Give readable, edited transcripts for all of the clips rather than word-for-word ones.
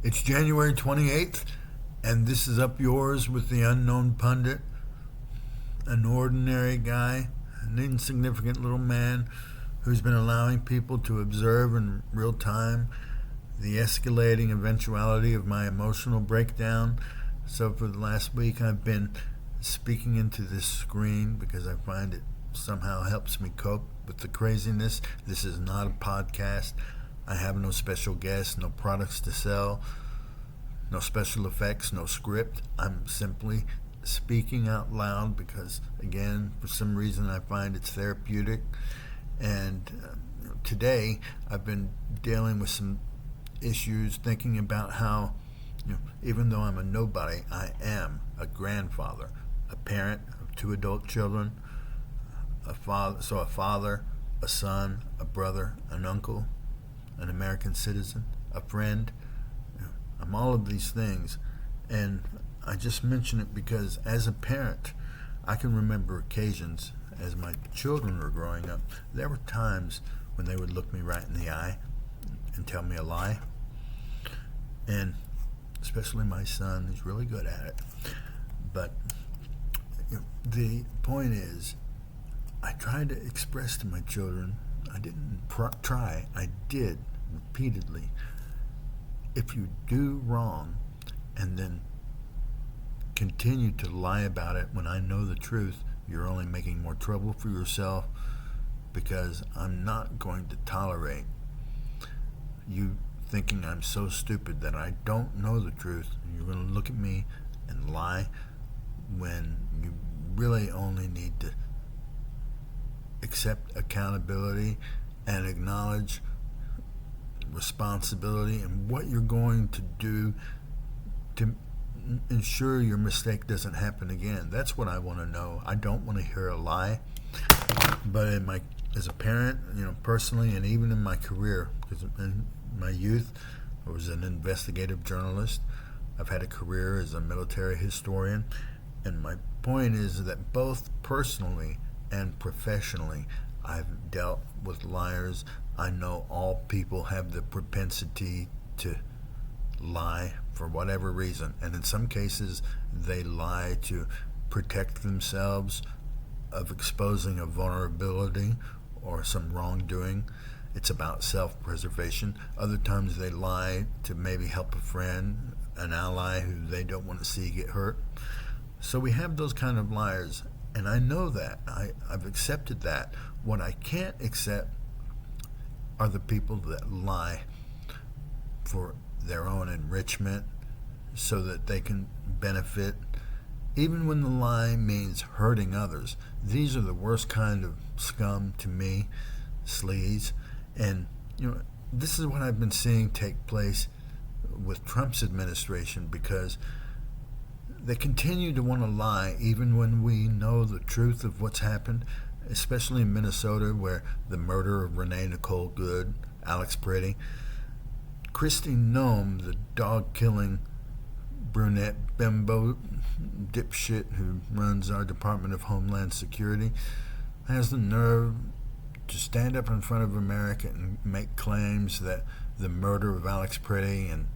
It's January 28th, and this is Up Yours with the Unknown Pundit, an ordinary guy, an insignificant little man who's been allowing people to observe in real time the escalating eventuality of my emotional breakdown. So for the last week, I've been speaking into this screen because I find it somehow helps me cope with the craziness. This is not a podcast. I have no special guests, no products to sell, no special effects, no script. I'm simply speaking out loud because, again, for some reason I find it's therapeutic. And today I've been dealing with some issues, thinking about how, even though I'm a nobody, I am a grandfather, a parent of two adult children, a father, a son, a brother, an uncle, an American citizen, a friend. I'm all of these things, and I just mention it because as a parent, I can remember occasions as my children were growing up. There were times when they would look me right in the eye and tell me a lie, and especially my son, he's really good at it. But the point is, I tried to express to my children, I didn't try, I did repeatedly. If you do wrong and then continue to lie about it when I know the truth, you're only making more trouble for yourself, because I'm not going to tolerate you thinking I'm so stupid that I don't know the truth. You're going to look at me and lie when you really only need to accept accountability and acknowledge responsibility and what you're going to do to ensure your mistake doesn't happen again. That's what I want to know. I don't want to hear a lie. But as a parent, personally, and even in my career, because in my youth I was an investigative journalist. I've had a career as a military historian, and my point is that both personally and professionally, I've dealt with liars. I know all people have the propensity to lie for whatever reason, and in some cases they lie to protect themselves of exposing a vulnerability or some wrongdoing. It's about self-preservation. Other times they lie to maybe help a friend, an ally who they don't want to see get hurt. So we have those kind of liars, and I know that. I've accepted that. What I can't accept are the people that lie for their own enrichment so that they can benefit, even when the lie means hurting others. These are the worst kind of scum to me, sleaze. And this is what I've been seeing take place with Trump's administration, because they continue to want to lie even when we know the truth of what's happened, especially in Minnesota, where the murder of Renee Nicole Good, Alex Pretty, Kristi Noem, the dog-killing brunette bimbo dipshit who runs our Department of Homeland Security, has the nerve to stand up in front of America and make claims that the murder of Alex Pretty and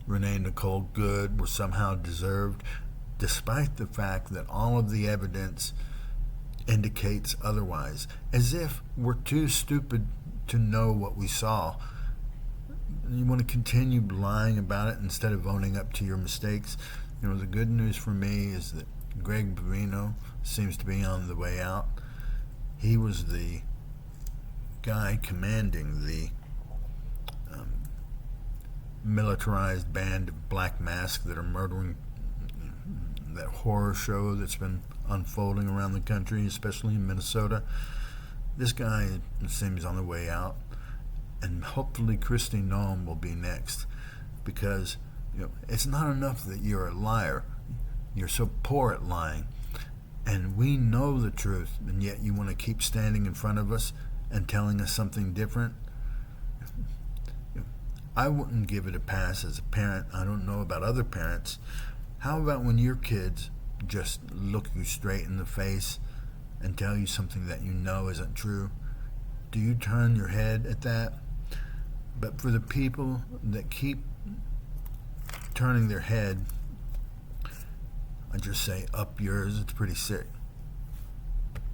Renee Nicole Good were somehow deserved, despite the fact that all of the evidence indicates otherwise, as if we're too stupid to know what we saw. You want to continue lying about it instead of owning up to your mistakes. The good news for me is that Greg Bovino seems to be on the way out. He was the guy commanding the militarized band of Black Mask that are murdering, that horror show that's been unfolding around the country, especially in Minnesota. This guy seems on the way out, and hopefully Kristi Noem will be next, because it's not enough that you're a liar. You're so poor at lying, and we know the truth, and yet you want to keep standing in front of us and telling us something different. I wouldn't give it a pass as a parent. I don't know about other parents. How about when your kids just look you straight in the face and tell you something that you know isn't true? Do you turn your head at that? But for the people that keep turning their head, I just say, up yours. It's pretty sick.